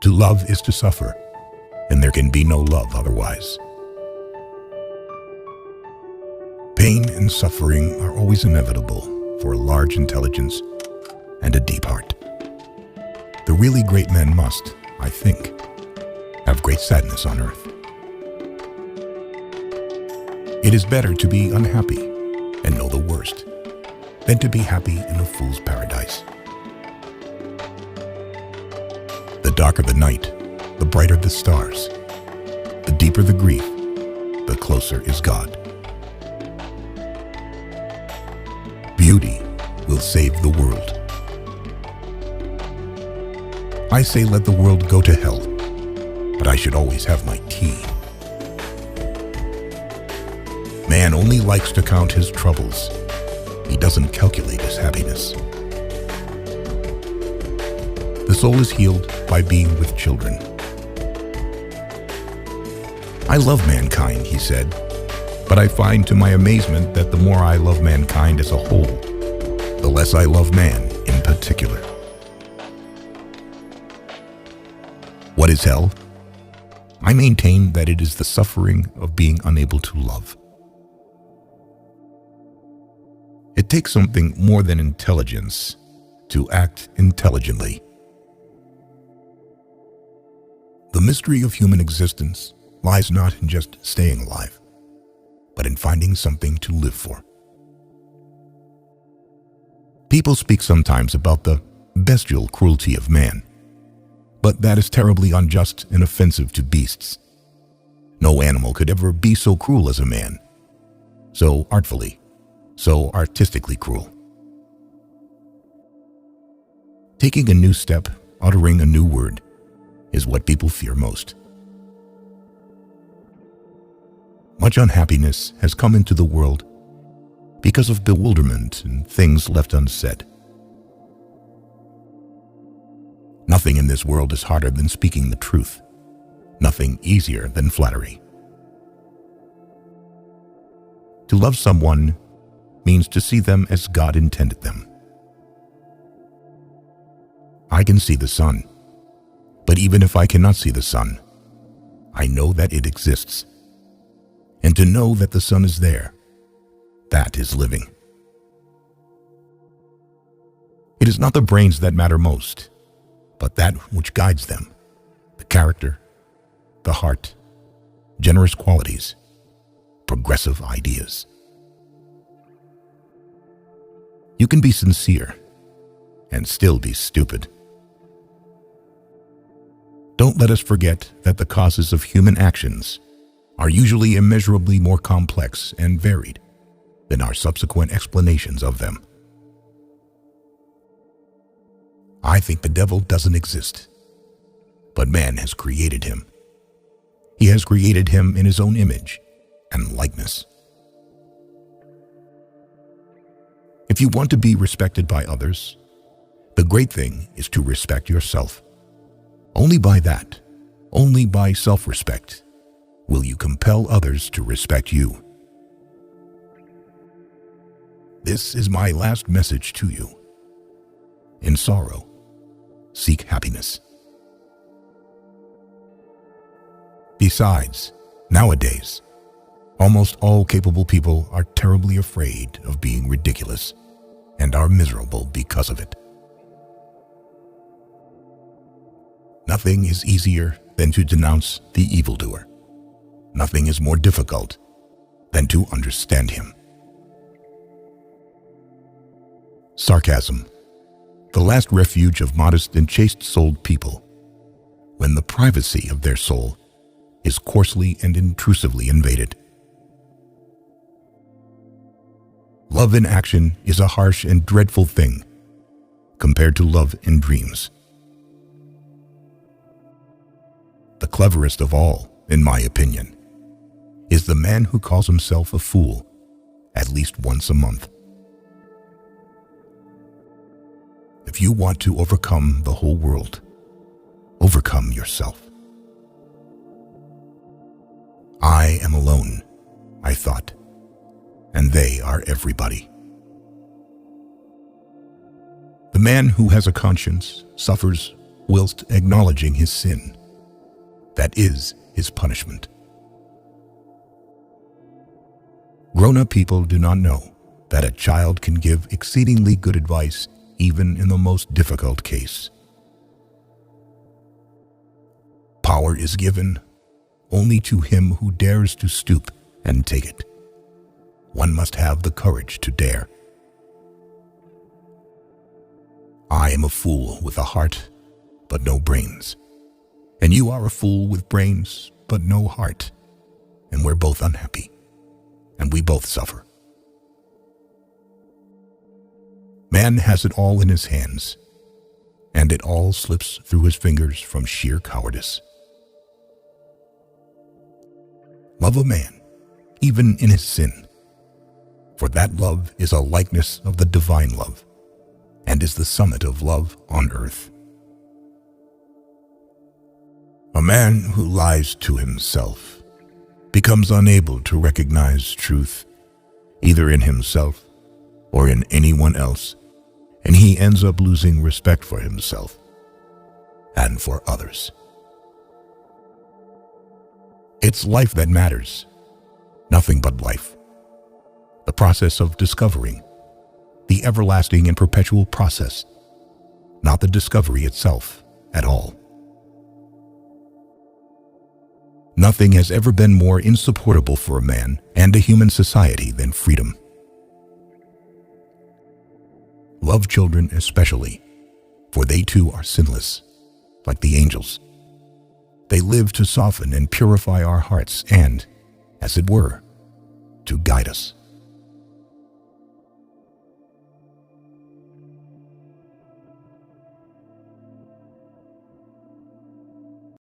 To love is to suffer, and there can be no love otherwise. Pain and suffering are always inevitable for a large intelligence and a deep heart. The really great men must, I think, have great sadness on earth. It is better to be unhappy and know the worst than to be happy in a fool's paradise. The darker the night, the brighter the stars. The deeper the grief, the closer is God. Beauty will save the world. I say let the world go to hell, but I should always have my tea. Man only likes to count his troubles. He doesn't calculate his happiness. The soul is healed by being with children. I love mankind, he said, but I find to my amazement that the more I love mankind as a whole, the less I love man in particular. What is hell? I maintain that it is the suffering of being unable to love. It takes something more than intelligence to act intelligently. The mystery of human existence lies not in just staying alive, but in finding something to live for. People speak sometimes about the bestial cruelty of man, but that is terribly unjust and offensive to beasts. No animal could ever be so cruel as a man, so artfully, so artistically cruel. Taking a new step, uttering a new word, is what people fear most. Much unhappiness has come into the world because of bewilderment and things left unsaid. Nothing in this world is harder than speaking the truth. Nothing easier than flattery. To love someone means to see them as God intended them. I can see the sun, but even if I cannot see the sun, I know that it exists. And to know that the sun is there, that is living. It is not the brains that matter most, but that which guides them, the character, the heart, generous qualities, progressive ideas. You can be sincere and still be stupid. Don't let us forget that the causes of human actions are usually immeasurably more complex and varied than our subsequent explanations of them. I think the devil doesn't exist, but man has created him. He has created him in his own image and likeness. If you want to be respected by others, the great thing is to respect yourself. Only by that, only by self-respect, will you compel others to respect you. This is my last message to you. In sorrow, seek happiness. Besides, nowadays, almost all capable people are terribly afraid of being ridiculous and are miserable because of it. Nothing is easier than to denounce the evildoer. Nothing is more difficult than to understand him. Sarcasm, the last refuge of modest and chaste-souled people, when the privacy of their soul is coarsely and intrusively invaded. Love in action is a harsh and dreadful thing compared to love in dreams. The cleverest of all, in my opinion, is the man who calls himself a fool at least once a month. If you want to overcome the whole world, overcome yourself. I am alone, I thought, and they are everybody. The man who has a conscience suffers whilst acknowledging his sin. That is his punishment. Grown-up people do not know that a child can give exceedingly good advice even in the most difficult case. Power is given only to him who dares to stoop and take it. One must have the courage to dare. I am a fool with a heart, but no brains. And you are a fool with brains, but no heart. And we're both unhappy. And we both suffer. Man has it all in his hands, and it all slips through his fingers from sheer cowardice. Love a man, even in his sin, for that love is a likeness of the divine love, and is the summit of love on earth. A man who lies to himself becomes unable to recognize truth, either in himself or in anyone else, and he ends up losing respect for himself and for others. It's life that matters, nothing but life. The process of discovering, the everlasting and perpetual process, not the discovery itself at all. Nothing has ever been more insupportable for a man and a human society than freedom. Love children especially, for they too are sinless, like the angels. They live to soften and purify our hearts and, as it were, to guide us.